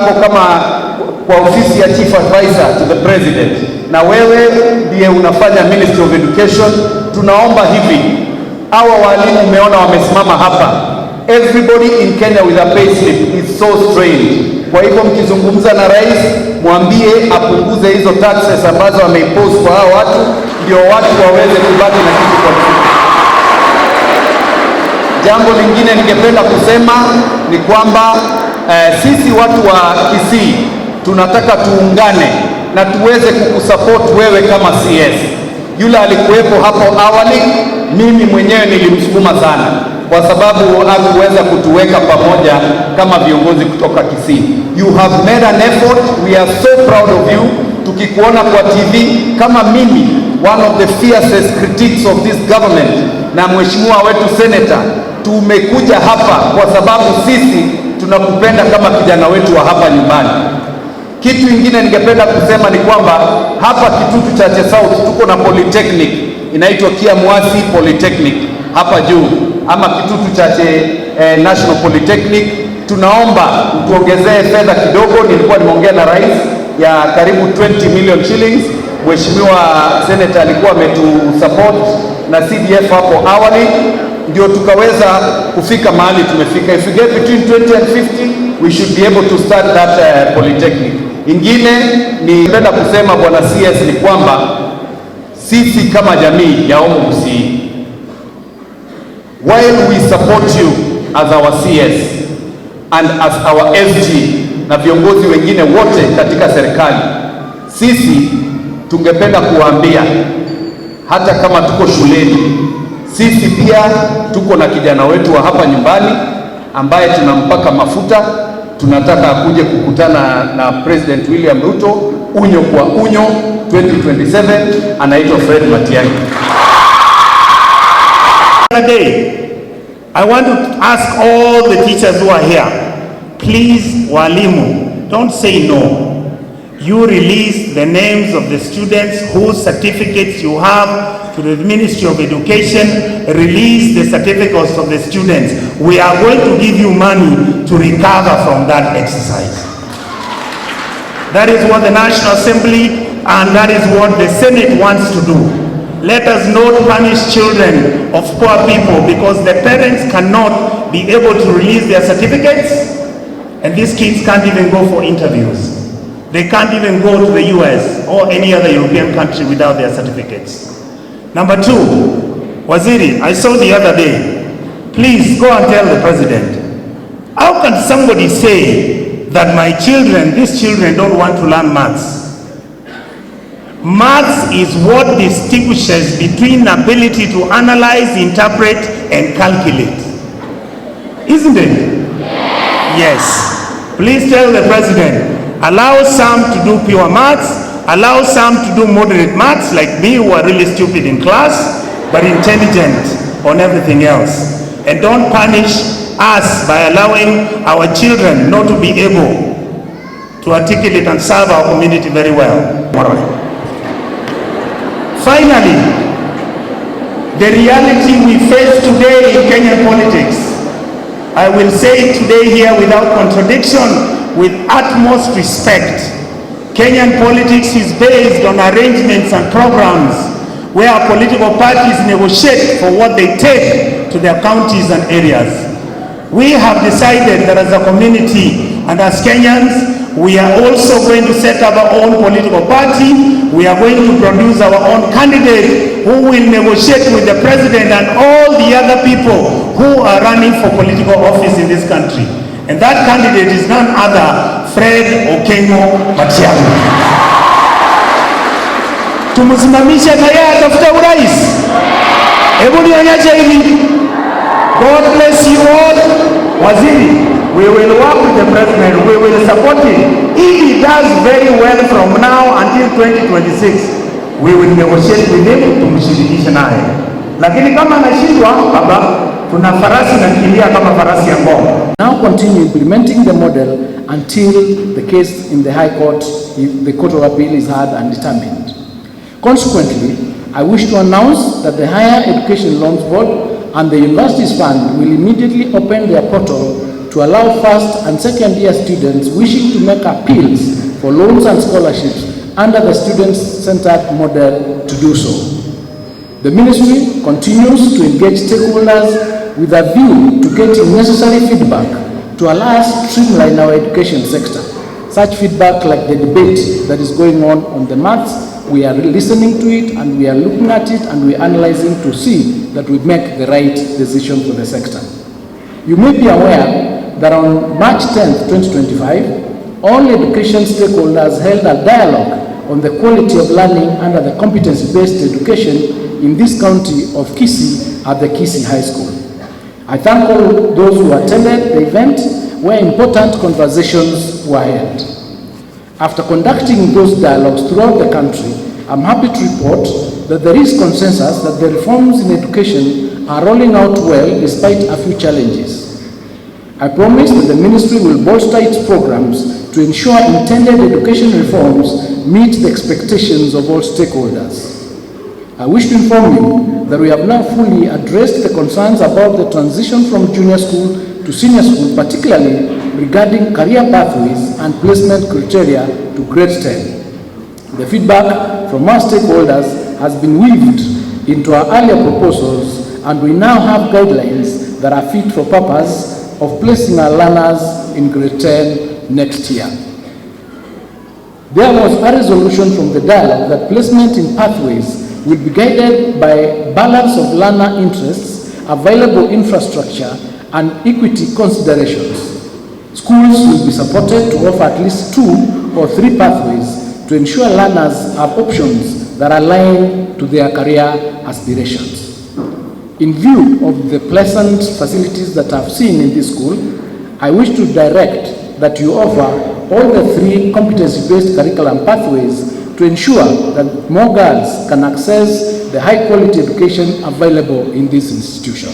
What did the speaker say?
kama kwa ofisi ya Chief Advisor to the President, na wewe ndiye unafanya Ministry of Education, tunaomba hivi, hawa walimu umeona wamesimama hapa, everybody in Kenya with a payslip is so strained. Kwa hivyo mkizungumza na rais, mwambie apunguze hizo taxes ambazo ameimpose kwa hao watu, ndio watu waweze kubaki na kitu kwa kitu. Jambo lingine ningependa kusema ni kwamba sisi watu wa Kisii tunataka tuungane na tuweze kukusupport wewe kama CS. Yule alikuwepo hapo awali, mimi mwenyewe nilimsukuma sana kwa sababu hakuweza kutuweka pamoja kama viongozi kutoka Kisii. You have made an effort, we are so proud of you. Tukikuona kwa TV kama mimi, one of the fiercest critics of this government, na mheshimiwa wetu senator, tumekuja hapa kwa sababu sisi tunakupenda kama kijana wetu wa hapa nyumbani. Kitu kingine ningependa kusema ni kwamba hapa Kitutu Chache South tuko na polytechnic inaitwa Kiamwasi Polytechnic hapa juu, ama Kitutu Chache National Polytechnic. Tunaomba tuongezee fedha kidogo, nilikuwa nimeongea na rais ya karibu 20 million shillings. Mheshimiwa senator alikuwa ametusupport na CDF hapo awali, ndio tukaweza kufika mahali tumefika. If we get between 20 and 50, we should be able to start that polytechnic. Ingine ni napenda kusema bwana CS ni kwamba sisi kama jamii ya Omo Gusii, while we support you as our CS and as our SG na viongozi wengine wote katika serikali, sisi tungependa kuwaambia hata kama tuko shuleni, sisi pia tuko na kijana wetu wa hapa nyumbani ambaye tunampaka mafuta. Tunataka akuje kukutana na President William Ruto unyo kwa unyo 2027, anaitwa Fred Matiangi. Today, I want to ask all the teachers who are here, please, walimu, don't say no. You release the names of the students whose certificates you have to the Ministry of Education. Release the certificates of the students. We are going to give you money to recover from that exercise. That is what the National Assembly and that is what the Senate wants to do. Let us not punish children of poor people because the parents cannot be able to release their certificates, and these kids can't even go for interviews. They can't even go to the US or any other European country without their certificates. Number two, Waziri, I saw the other day, please go and tell the president, how can somebody say that my children, these children don't want to learn maths? Maths is what distinguishes between ability to analyze, interpret, and calculate. Isn't it? Yes. Please tell the president, allow some to do pure maths, allow some to do moderate maths like me who are really stupid in class, but intelligent on everything else. And don't punish us by allowing our children not to be able to articulate and serve our community very well. Finally, the reality we face today in Kenyan politics, I will say it today here without contradiction, with utmost respect. Kenyan politics is based on arrangements and programs where political parties negotiate for what they take to their counties and areas. We have decided that as a community and as Kenyans, we are also going to set up our own political party. We are going to produce our own candidate who will negotiate with the president and all the other people who are running for political office in this country. And that candidate is none other Fred Matiangi. Tumusimamisha tayari atafuta urais. Hebu nionyeshe hivi. God bless you all. Waziri, we will work with the president. We will support him. If he does very well from now until 2026, we will negotiate with him tumshirikishe naye. Lakini kama anashindwa, baba, tuna farasi na kilia kama farasi ya ngoma. Now continue implementing the model until the case in the High Court, the Court of Appeal is heard and determined. Consequently, I wish to announce that the Higher Education Loans Board and the Universities Fund will immediately open their portal to allow first and second year students wishing to make appeals for loans and scholarships under the student-centered model to do so. The ministry continues to engage stakeholders with a view to getting necessary feedback to allow us to streamline our education sector. Such feedback, like the debate that is going on the maths, we are listening to it and we are looking at it and we are analyzing to see that we make the right decision for the sector. You may be aware that on March 10th, 2025, all education stakeholders held a dialogue on the quality of learning under the competency-based education in this county of Kisii at the Kisii High School. I thank all those who attended the event where important conversations were held. After conducting those dialogues throughout the country, I'm happy to report that there is consensus that the reforms in education are rolling out well despite a few challenges. I promise that the ministry will bolster its programs to ensure intended education reforms meet the expectations of all stakeholders. I wish to inform you that we have now fully addressed the concerns about the transition from junior school to senior school, particularly regarding career pathways and placement criteria to grade 10. The feedback from our stakeholders has been weaved into our earlier proposals, and we now have guidelines that are fit for purpose of placing our learners in grade 10 next year. There was a resolution from the dialogue that placement in pathways will be guided by balance of learner interests, available infrastructure, and equity considerations. Schools will be supported to offer at least 2 or 3 pathways to ensure learners have options that align to their career aspirations. In view of the pleasant facilities that I've seen in this school, I wish to direct that you offer all the 3 competency-based curriculum pathways to ensure that more girls can access the high-quality education available in this institution.